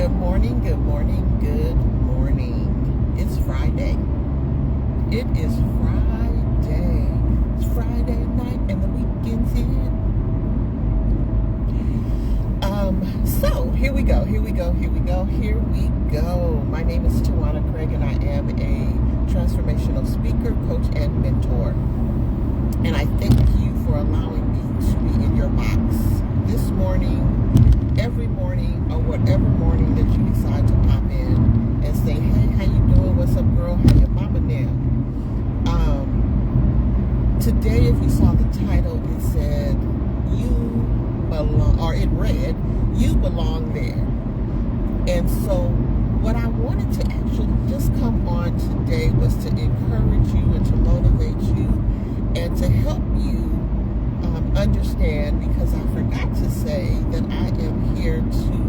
Good morning, good morning, good morning. It's Friday. It is Friday. It's Friday night and the weekend's here. So here we go. My name is Tawanna and I am a transformational speaker, coach, and mentor. And I thank you for allowing me to be in your box this morning, every morning, or whatever morning that you decide to pop in and say, hey, how you doing? What's up, girl? How your mama now? Today, if you saw the title, it said, you belong, or it read, you belong there. And so what I wanted to actually just come on today was to encourage you and to motivate you and to help you understand, because I forgot to say that I am here to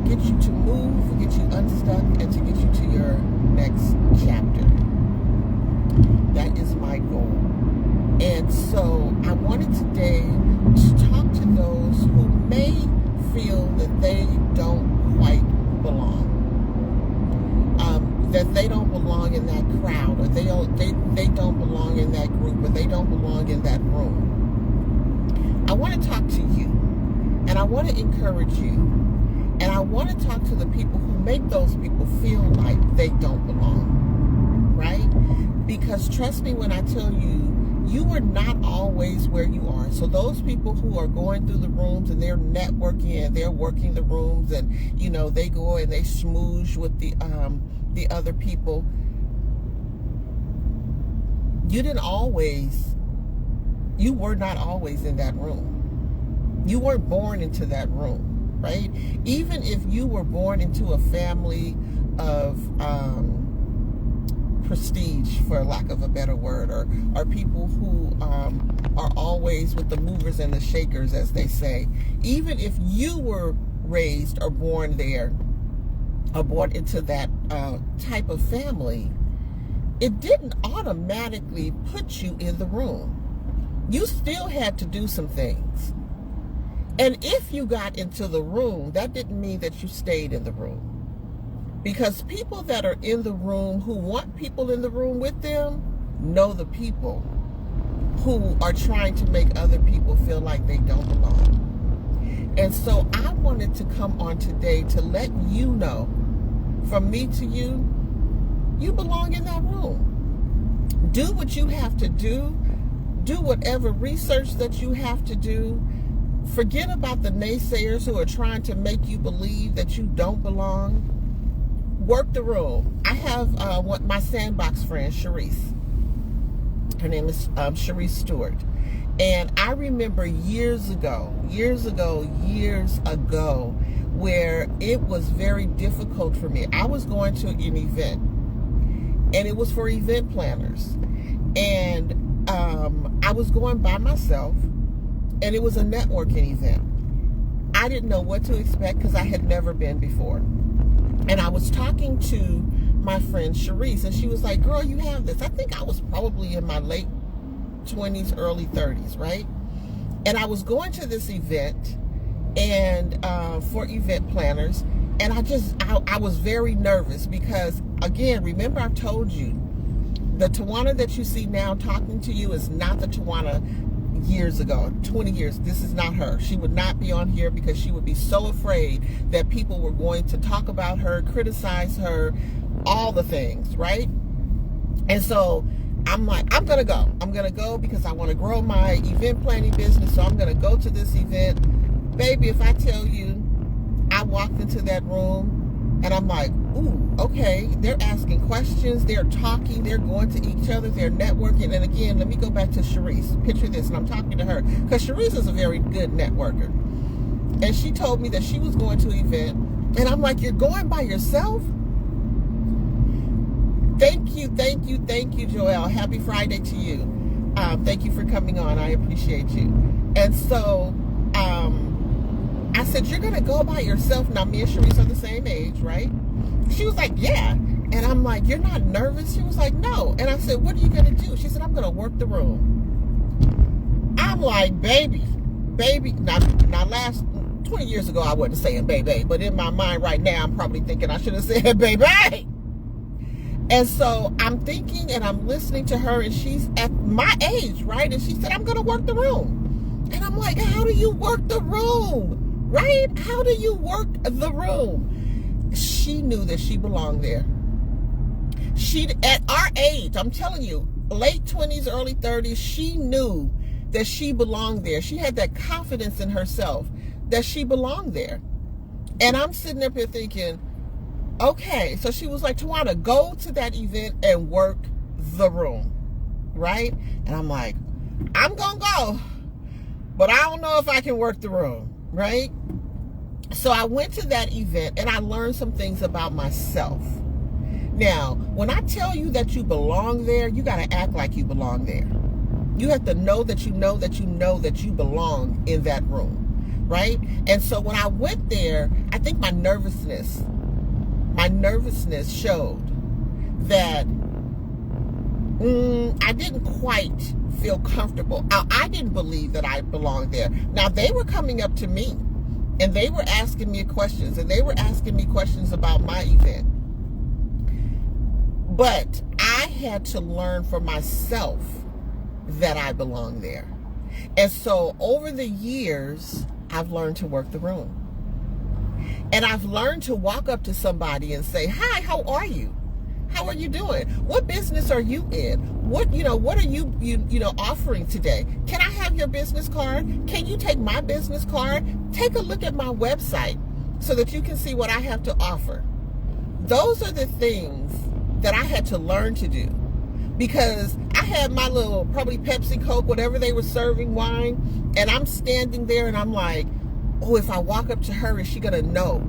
get you to move, get you unstuck, and to get you to your next chapter. That is my goal. And so I wanted today to talk to those who may feel that they don't quite belong, that they don't belong in that crowd, or they don't belong in that group, or they don't belong in that room. I want to talk to you, and I want to encourage you, and I want to talk to the people who make those people feel like they don't belong, right? Because trust me when I tell you, you are not always where you are. So those people who are going through the rooms and they're networking and they're working the rooms, and you know, they go and they smoosh with the other people, you were not always in that room. You weren't born into that room, right? Even if you were born into a family of prestige, for lack of a better word, or people who are always with the movers and the shakers, as they say. Even if you were raised or born there, or born into that type of family, it didn't automatically put you in the room. You still had to do some things. And if you got into the room, that didn't mean that you stayed in the room. Because people that are in the room, who want people in the room with them, know the people who are trying to make other people feel like they don't belong. And so I wanted to come on today to let you know, from me to you, you belong in that room. Do what you have to do. Do whatever research that you have to do. Forget about the naysayers who are trying to make you believe that you don't belong. Work the room. I have my sandbox friend, Sharice. Her name is Sharice Stewart. And I remember years ago, where it was very difficult for me. I was going to an event, and it was for event planners. And I was going by myself, and it was a networking event. I didn't know what to expect because I had never been before. And I was talking to my friend Sharice, and she was like, girl, you have this. I think I was probably in my late 20s, early 30s, right? And I was going to this event, and for event planners, and I was very nervous because, again, remember I told you, the Tawanna that you see now talking to you is not the Tawanna years ago, 20 years. This is not her. She would not be on here because she would be so afraid that people were going to talk about her, criticize her, all the things, right? And so I'm like, I'm going to go because I want to grow my event planning business. So I'm going to go to this event. Baby, if I tell you, I walked into that room and I'm like, ooh, okay, they're asking questions, they're talking, they're going to each other, they're networking. And again, let me go back to Sharice. Picture this, and I'm talking to her, because Sharice is a very good networker. And she told me that she was going to an event, and I'm like, you're going by yourself? Thank you, Joelle. Happy Friday to you. Thank you for coming on. I appreciate you. And so, I said, you're going to go by yourself? Now, me and Sharice are the same age, right? She was like, yeah. And I'm like, you're not nervous? She was like, no. And I said, what are you going to do? She said, I'm going to work the room. I'm like, baby. Now last 20 years ago, I wasn't saying baby, but in my mind right now, I'm probably thinking I should have said baby. And so I'm thinking and I'm listening to her, and she's at my age, right? And she said, I'm going to work the room. And I'm like, how do you work the room, right? How do you work the room? She knew that she belonged there. She, at our age, I'm telling you, late 20s, early 30s, she knew that she belonged there. She had that confidence in herself that she belonged there. And I'm sitting up here thinking, okay, so she was like, Tawanna, go to that event and work the room, right? And I'm like, I'm going to go, but I don't know if I can work the room, right? So I went to that event and I learned some things about myself. Now, when I tell you that you belong there, you got to act like you belong there. You have to know that you know that you know that you belong in that room, right? And so when I went there, I think my nervousness showed that I didn't quite feel comfortable. I didn't believe that I belonged there. Now, they were coming up to me and they were asking me questions, and they were asking me questions about my event. But I had to learn for myself that I belong there. And so over the years, I've learned to work the room. And I've learned to walk up to somebody and say, hi, how are you? How are you doing? What business are you in? What are you offering today? Can I have your business card? Can you take my business card? Take a look at my website so that you can see what I have to offer. Those are the things that I had to learn to do, because I had my little, probably Pepsi, Coke, whatever they were serving, wine, and I'm standing there and I'm like, oh, if I walk up to her, is she going to know?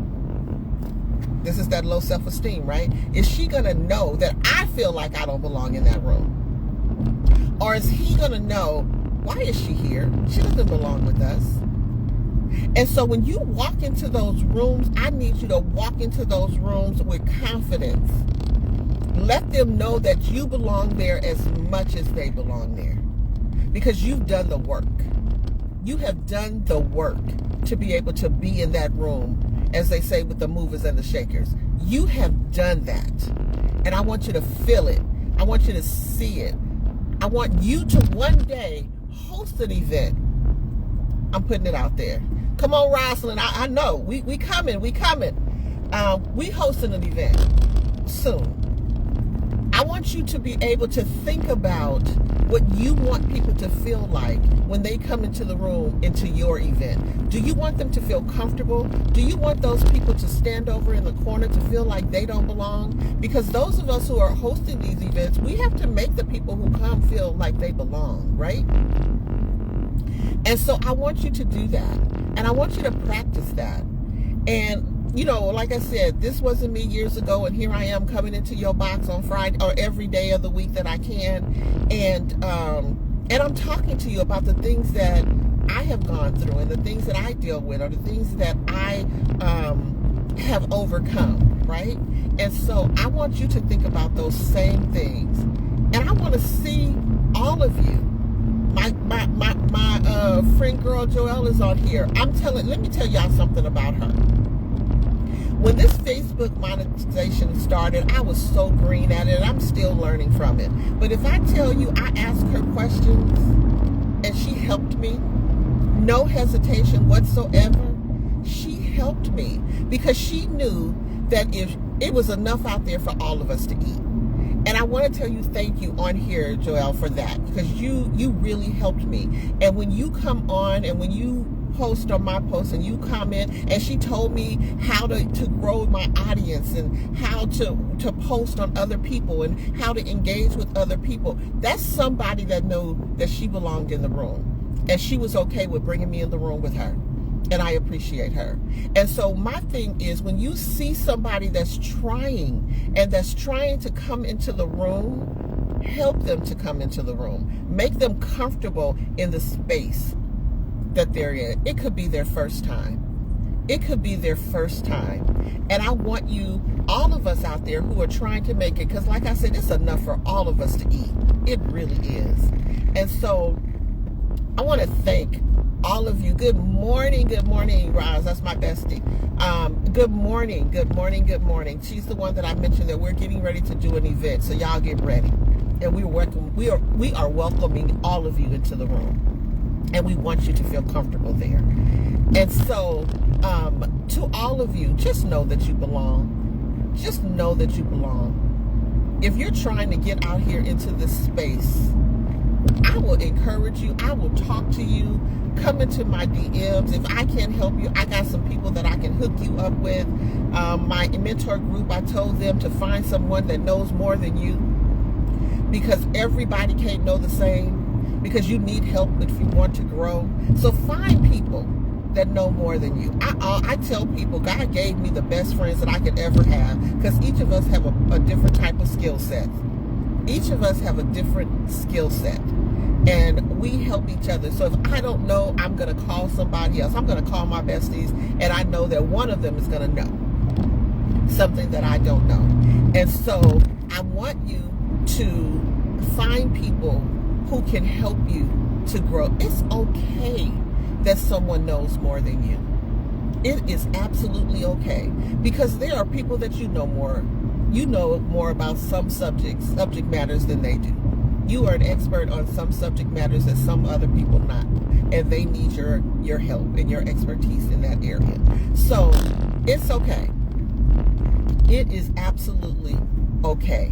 This is that low self-esteem, right? Is she going to know that I feel like I don't belong in that room? Or is he going to know, why is she here? She doesn't belong with us. And so when you walk into those rooms, I need you to walk into those rooms with confidence. Let them know that you belong there as much as they belong there, because you've done the work. You have done the work to be able to be in that room, as they say with the movers and the shakers. You have done that. And I want you to feel it. I want you to see it. I want you to one day host an event. I'm putting it out there. Come on, Rosalind. I know. We coming. We hosting an event soon. I want you to be able to think about what you want people to feel like when they come into the room, into your event. Do you want them to feel comfortable? Do you want those people to stand over in the corner to feel like they don't belong? Because those of us who are hosting these events, we have to make the people who come feel like they belong, right? And so I want you to do that. And I want you to practice that. And like I said, this wasn't me years ago, and here I am coming into your box on Friday or every day of the week that I can, and I'm talking to you about the things that I have gone through and the things that I deal with, or the things that I have overcome, right? And so I want you to think about those same things, and I want to see all of you. My friend girl Joelle is on here. Let me tell y'all something about her. When this Facebook monetization started, I was so green at it, and I'm still learning from it. But if I tell you, I asked her questions, and she helped me, no hesitation whatsoever, she helped me, because she knew that if it was enough out there for all of us to eat. And I want to tell you thank you on here, Joelle, for that, because you really helped me. And when you come on and when you post on my post and you comment, and she told me how to grow my audience and how to post on other people and how to engage with other people, that's somebody that knew that she belonged in the room, and she was okay with bringing me in the room with her. And I appreciate her. And so my thing is, when you see somebody that's trying to come into the room, help them to come into the room. Make them comfortable in the space that they're in. It could be their first time. It could be their first time. And I want you, all of us out there who are trying to make it, because like I said, it's enough for all of us to eat. It really is. And so I want to thank all of you. Good morning, Roz. That's my bestie. Good morning. She's the one that I mentioned that we're getting ready to do an event, so y'all get ready. And we are welcoming all of you into the room, and we want you to feel comfortable there. And so, to all of you, just know that you belong. Just know that you belong. If you're trying to get out here into this space, I will encourage you. I will talk to you. Come into my DMs. If I can't help you, I got some people that I can hook you up with. My mentor group, I told them to find someone that knows more than you, because everybody can't know the same, because you need help if you want to grow. So find people that know more than you. I tell people, God gave me the best friends that I could ever have, because each of us have a different type of skill set. Each of us have a different skill set, and we help each other. So if I don't know, I'm going to call somebody else. I'm going to call my besties, and I know that one of them is going to know something that I don't know. And so I want you to find people who can help you to grow. It's okay that someone knows more than you. It is absolutely okay, because there are people that you know more about some subject matters than they do. You are an expert on some subject matters that some other people not, and they need your help and your expertise in that area. So it's okay. It is absolutely okay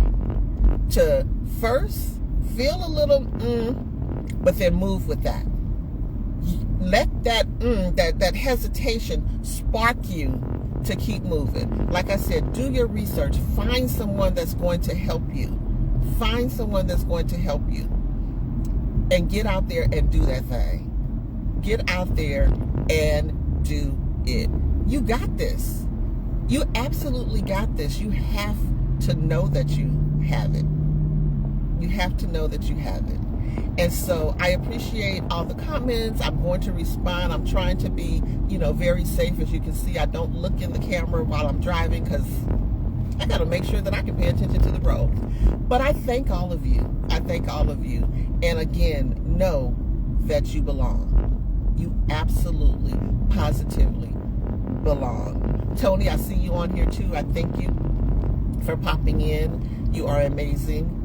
to first feel a little but then move with that. Let that hesitation spark you to keep moving. Like I said, do your research. Find someone that's going to help you. Find someone that's going to help you. And get out there and do that thing. Get out there and do it. You got this. You absolutely got this. You have to know that you have it. You have to know that you have it. And so I appreciate all the comments. I'm going to respond. I'm trying to be, very safe. As you can see, I don't look in the camera while I'm driving, because I got to make sure that I can pay attention to the road. But I thank all of you. And again, know that you belong. You absolutely, positively belong. Tony, I see you on here too. I thank you for popping in. You are amazing.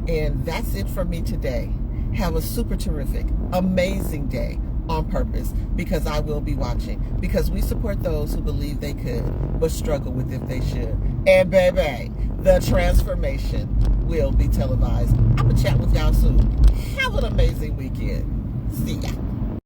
And that's it for me today. Have a super terrific, amazing day on purpose, because I will be watching. Because we support those who believe they could, but struggle with if they should. And baby, the transformation will be televised. I'm going to chat with y'all soon. Have an amazing weekend. See ya.